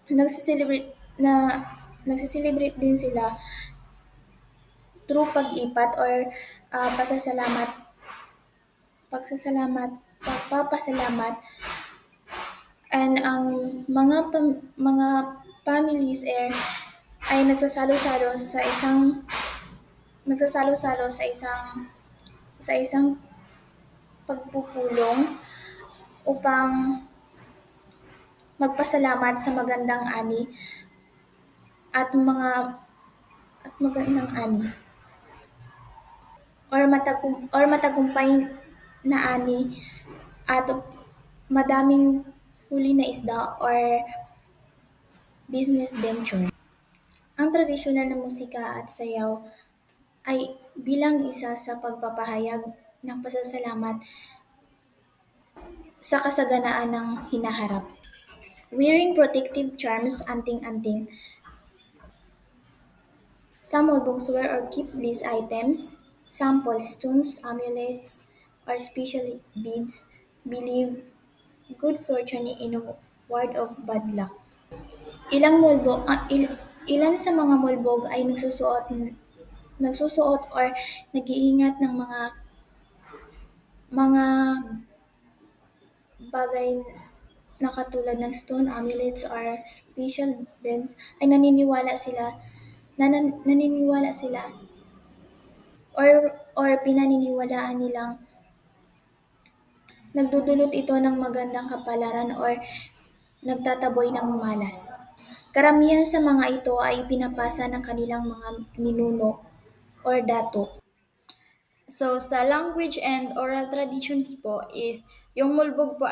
nagsiselebrate na nagsiselebrate din sila through pag-ipat or pasasalamat, pagpapasalamat, and ang mga families ay nagsasalo-salo sa isang pagpupulong upang magpasalamat sa at mga magandang ani or matagumpay na ani at madaming huli na isda or business venture. Ang tradisyonal na musika at sayaw ay bilang isa sa pagpapahayag ng pasasalamat sa kasaganaan ng hinaharap. Wearing protective charms, anting-anting, some will wear or keep these items, sample stones, amulets, or special beads, believe good fortune in a ward of bad luck. Ilan sa mga mulbog ay nagsusuot or nag-iingat ng mga bagay na katulad ng stone amulets or special beads ay naniniwala sila or pinaniniwalaan nilang nagdudulot ito ng magandang kapalaran or nagtataboy ng malas. Karamihan sa mga ito ay pinapasa ng kanilang mga ninuno or dato. So, sa language and oral traditions po yung Mulbog po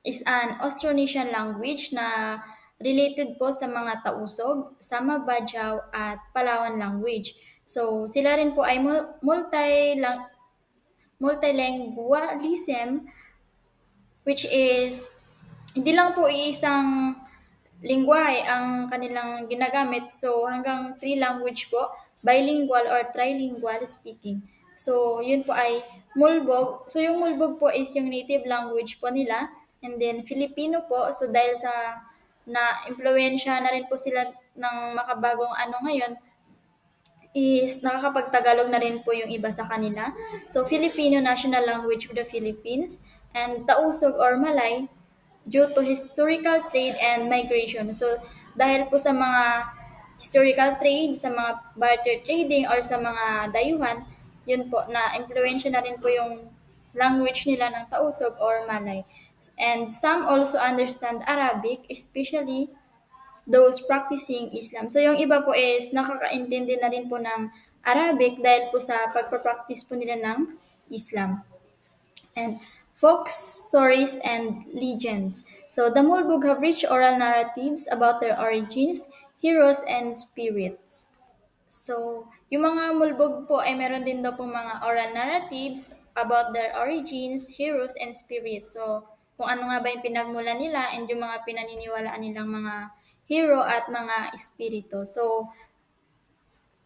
is an Austronesian language na related po sa mga Tausog, Sama Bajau at Palawan language. So, sila rin po ay multilingualism, which is hindi lang po iisang lingwahe ang kanilang ginagamit. So, hanggang three language po, bilingual or trilingual speaking. So, yun po ay Mulbog. So, yung Mulbog po is yung native language po nila. And then, Filipino po. So, dahil sa na-impluensya na rin po sila ng makabagong ano ngayon, is nakakapagtagalog na rin po yung iba sa kanila. So, Filipino national language of the Philippines and Tausog or Malay due to historical trade and migration. So, dahil po sa mga historical trade, sa mga barter trading or sa mga dayuhan, yun po, na impluensya na rin po yung language nila ng Tausog or Malay. And some also understand Arabic, especially those practicing Islam. So yung iba po is nakakaintindi na rin po ng Arabic dahil po sa pagpapractice po nila ng Islam. And folk stories and legends. So the Mulbog have rich oral narratives about their origins, heroes, and spirits. So, yung mga mulbog po ay meron din daw po mga oral narratives about their origins, heroes, and spirits. So, kung ano nga ba yung pinagmula nila and yung mga pinaniniwalaan nilang mga hero at mga espiritu. So,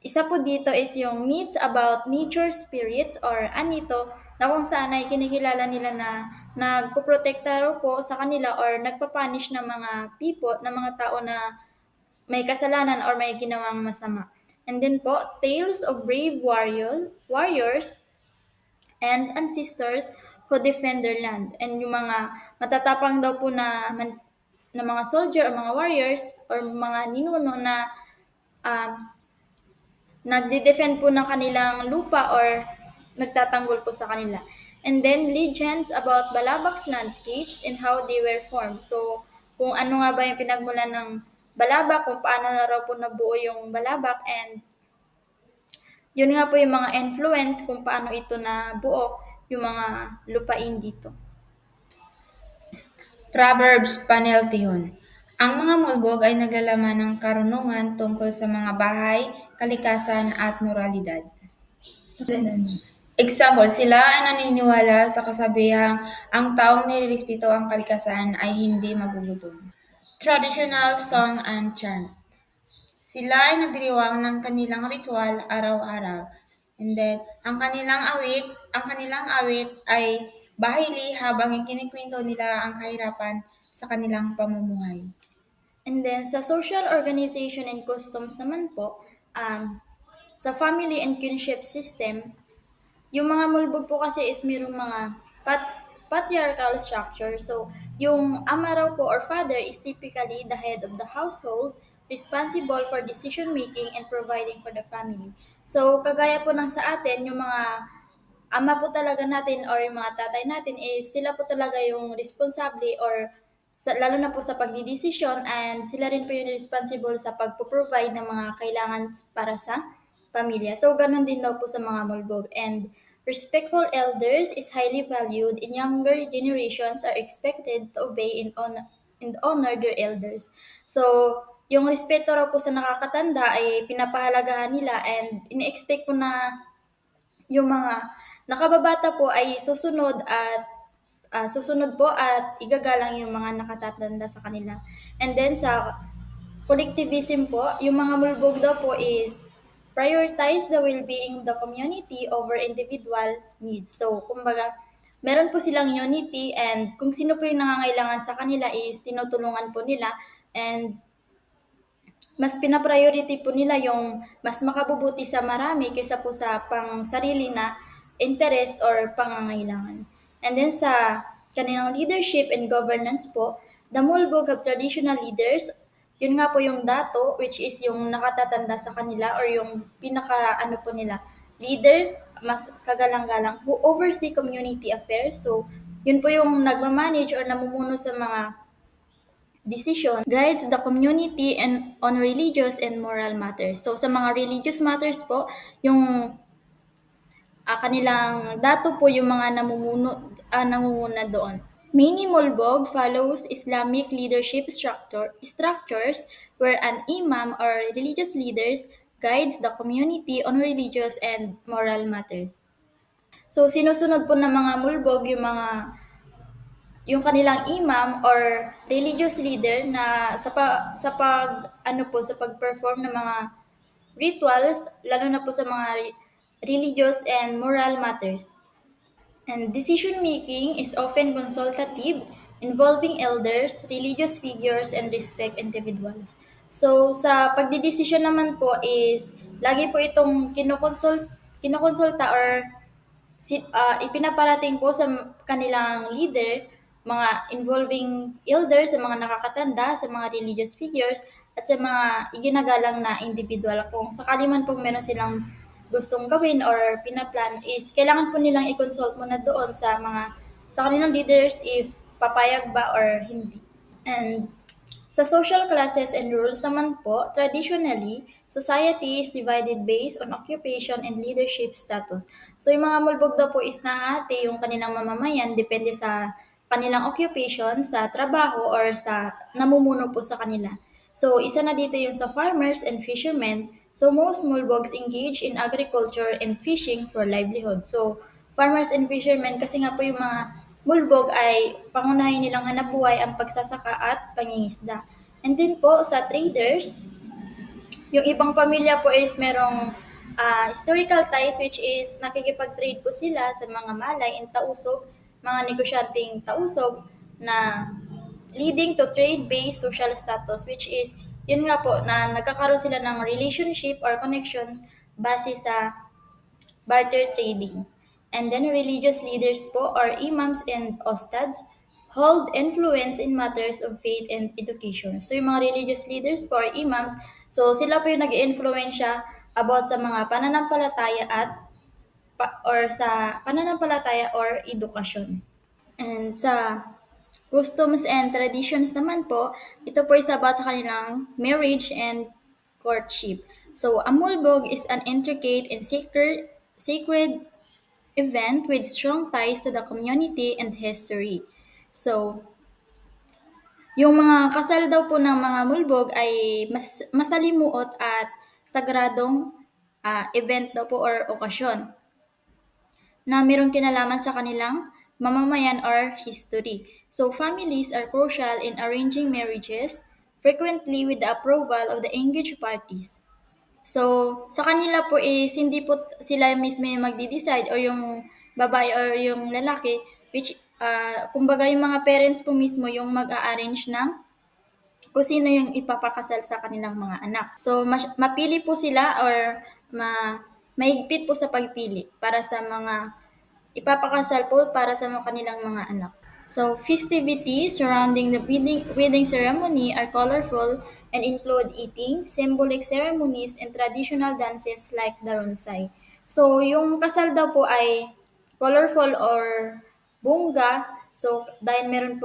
isa po dito is yung myths about nature spirits or anito na kung saan ay kinikilala nila na nagpoprotekta raw po sa kanila or nagpapanish ng mga people, ng mga tao na may kasalanan or may ginawang masama. And then po, tales of brave warriors and ancestors who defend their land. And yung mga matatapang daw po na mga soldier or mga warriors or mga ninuno na um, nagde-defend po ng kanilang lupa or nagtatanggol po sa kanila. And then legends about Balabak's landscapes and how they were formed. So, kung ano nga ba yung pinagmulan ng Balabak, kung paano na raw po nabuo yung Balabak, and yun nga po yung mga influence kung paano ito nabuo yung mga lupain dito. Proverbs Paneltihon. Ang mga mulbog ay naglalaman ng karunungan tungkol sa mga bahay, kalikasan at moralidad. Example, sila ay naniniwala sa kasabihang ang taong nirerespeto ang kalikasan ay hindi magugutom. Traditional song and chant. Sila ay nagdiriwang ng kanilang ritual araw-araw. And then, ang kanilang awit ay bahili habang ikinikwento nila ang kahirapan sa kanilang pamumuhay. And And then sa social organization and customs naman po, sa family and kinship system, yung mga mulbog po kasi is mayroong mga patriarchal structure. So, yung ama raw po or father is typically the head of the household, responsible for decision making and providing for the family. So, kagaya po ng sa atin, yung mga ama po talaga natin or yung mga tatay natin is sila po talaga yung responsable or lalo na po sa pagdidesisyon and sila rin po yung responsible sa pagpo-provide ng mga kailangan para sa pamilya. So, ganun din daw po sa mga mulbog. And respectful elders is highly valued and younger generations are expected to obey and honor their elders. So, yung respeto raw po sa nakakatanda ay pinapahalagahan nila and ini-expect po na yung mga nakababata po ay susunod po at igagalang yung mga nakatatanda sa kanila. And then sa collectivism po, yung mga mulbog daw po is prioritize the well-being of the community over individual needs. So, kumbaga, meron po silang unity and kung sino po yung nangangailangan sa kanila is tinutulungan po nila and mas pina-priority po nila yung mas makabubuti sa marami kaysa po sa pang sarili na interest or pangangailangan. And then sa kanilang leadership and governance po, the Mulbog have traditional leaders. Yun nga po yung dato, which is yung nakatatanda sa kanila or yung pinaka ano po nila, leader, mas kagalang-galang, who oversee community affairs. So, yun po yung nagmamanage or namumuno sa mga decision, guides the community and on religious and moral matters. So sa mga religious matters po, yung kanilang dato po yung mga namumuna doon. Mini Mulbog follows Islamic leadership structures where an imam or religious leaders guides the community on religious and moral matters. So sinusunod po ng mga mulbog yung kanilang imam or religious leader na sa pag ano po sa pag-perform ng mga rituals lalo na po sa mga religious and moral matters. And decision making is often consultative, involving elders, religious figures, and respect individuals. So sa pagdidesisyon naman po is lagi po itong kinokonsulta or ipinaparating po sa kanilang leader, mga involving elders, sa mga nakakatanda, sa mga religious figures, at sa mga iginagalang na individual. Kung sakali man po meron silang gustong gawin or pinaplan is kailangan po nilang i-consult muna doon sa kanilang leaders if papayag ba or hindi. And sa social classes and rules naman po, traditionally, society is divided based on occupation and leadership status. So yung mga mulbog daw po is nahati yung kanilang mamamayan depende sa kanilang occupation, sa trabaho, or sa namumuno po sa kanila. So isa na dito yung sa farmers and fishermen. So most mulbogs engage in agriculture and fishing for livelihood. So farmers and fishermen kasi nga po yung mga mulbog ay pangunahin nilang hanapbuhay ang pagsasaka at pangingisda. And then po sa traders, yung ibang pamilya po is merong historical ties which is nakikipag-trade po sila sa mga malay and tausog, mga negosyanteng tausog na leading to trade-based social status which is yun nga po na nagkakaroon sila ng relationship or connections base sa barter trading. And then religious leaders po or imams and ostads hold influence in matters of faith and education. So yung mga religious leaders po or imams, so sila po yung nag-influensya about sa mga pananampalataya or sa pananampalataya or edukasyon. And sa customs and traditions naman po, ito po is about sa kanilang marriage and courtship. So, a mulbog is an intricate and sacred event with strong ties to the community and history. So, yung mga kasal daw po ng mga mulbog ay masalimuot at sagradong event daw po or okasyon na mayroong kinalaman sa kanilang mamamayan or history. So families are crucial in arranging marriages, frequently with the approval of the engaged parties. So sa kanila po is hindi po sila mismo yung magde-decide or yung babae or yung lalaki which kumbaga yung mga parents po mismo yung mag-a-arrange ng kung sino yung ipapakasal sa kanilang mga anak. So, mapili po sila or mahigpit po sa pagpili para sa mga ipapakasal po para sa mga kanilang mga anak. So, festivities surrounding the wedding ceremony are colorful and include eating, symbolic ceremonies, and traditional dances like the ronsay. So, yung kasal daw po ay colorful or bongga. So, dahil meron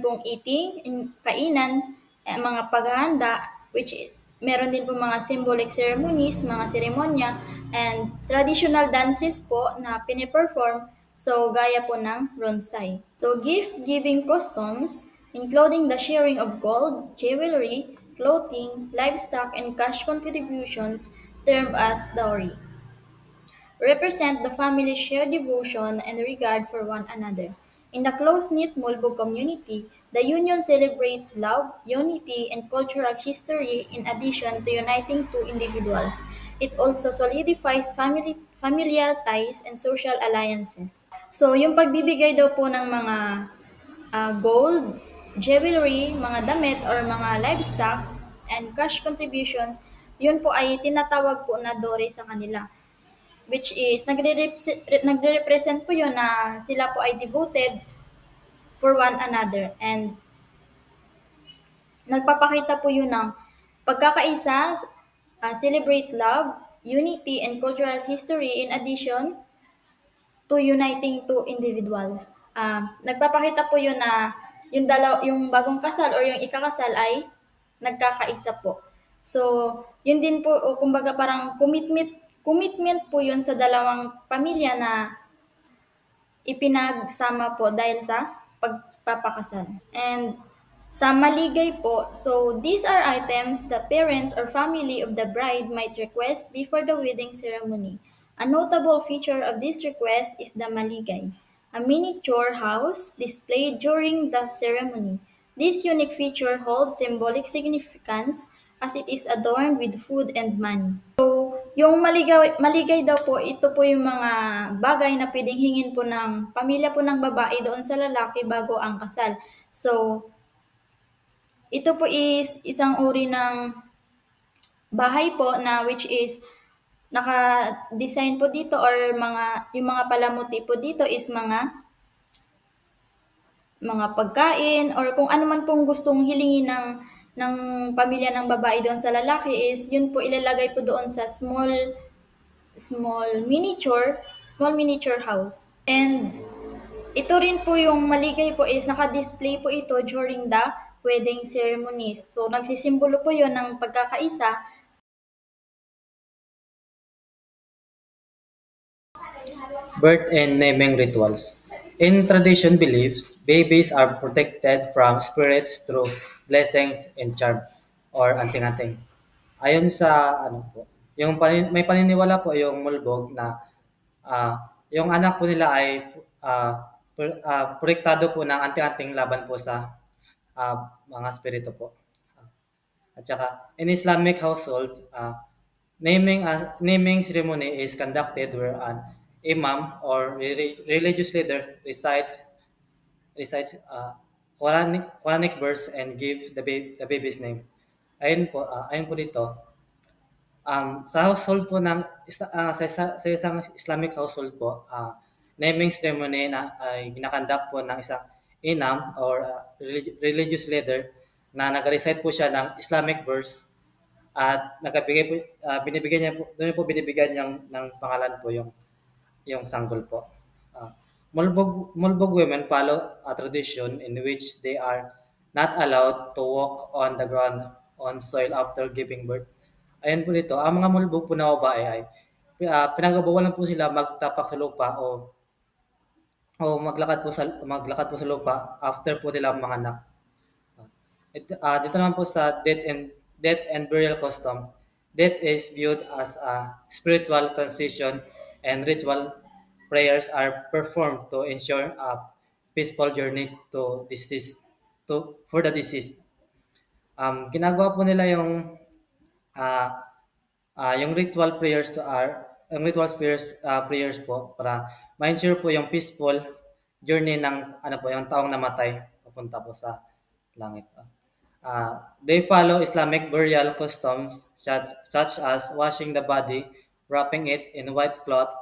pong eating, kainan, mga paghahanda, meron din po mga symbolic ceremonies, mga seremonya, and traditional dances po na piniperform, so gaya po ng ronsay. So gift-giving customs, including the sharing of gold, jewelry, clothing, livestock, and cash contributions, termed as dowry represent the family's shared devotion and regard for one another. In the close-knit Mulbog community, the union celebrates love, unity, and cultural history in addition to uniting two individuals. It also solidifies familial ties and social alliances. So, yung pagbibigay daw po ng mga gold, jewelry, mga damit, or mga livestock, and cash contributions, yun po ay tinatawag po na dore sa kanila which is nagre-represent po yun na sila po ay devoted for one another and nagpapakita po yun ng pagkakaisa, celebrate love, unity, and cultural history in addition to uniting two individuals. Nagpapakita po yun na yung bagong kasal or yung ikakasal ay nagkakaisa po. So, yun din po, kumbaga parang commitment po yun sa dalawang pamilya na ipinagsama po dahil sa pagpapakasal. And sa maligay po, so these are items that parents or family of the bride might request before the wedding ceremony. A notable feature of this request is the maligay, a miniature house displayed during the ceremony. This unique feature holds symbolic significance as it is adorned with food and money. Yung maligay daw po, ito po yung mga bagay na pwedeng hingin po ng pamilya po ng babae doon sa lalaki bago ang kasal. So, ito po is isang uri ng bahay po na which is naka-design po dito or yung mga palamuti po dito is mga pagkain or kung ano man pong gustong hilingin ng pamilya ng babae doon sa lalaki is yun po ilalagay po doon sa small miniature house. And ito rin po yung maligay po is naka-display po ito during the wedding ceremonies. So nagsisimbolo po yon ng pagkakaisa. Birth and naming rituals. In tradition beliefs, babies are protected from spirits through blessings and charm or anting-anting. Ayon sa ano po, may paniniwala po yung mulbog na yung anak po nila ay protektado po ng anting-anting laban po sa mga spirito po. At saka in Islamic household, naming ceremony is conducted where an imam or religious leader recites Quranic verse and gives the baby's name. Ayon po dito, sa household po sa isang Islamic household po, naming ceremony na ay ginakandak po ng isang imam or religious leader na nag-recite po siya ng Islamic verse at binibigyan niya po, doon po binibigyan niya ng pangalan po yung sanggol po. Mulbog women follow a tradition in which they are not allowed to walk on the ground on soil after giving birth. Ayon po dito, ang mga mulbog po na babae ay pinagbabawalan po sila magtapak sa lupa o maglakad po sa lupa after po nila manganak. Dito naman po sa death and burial custom. Death is viewed as a spiritual transition and ritual prayers are performed to ensure a peaceful journey for the deceased. Ginagawa po nila ah, yung ritual prayers po para ma-ensure po yung peaceful journey ng yung taong namatay papunta po sa langit. They follow Islamic burial customs such as washing the body, wrapping it in white cloth,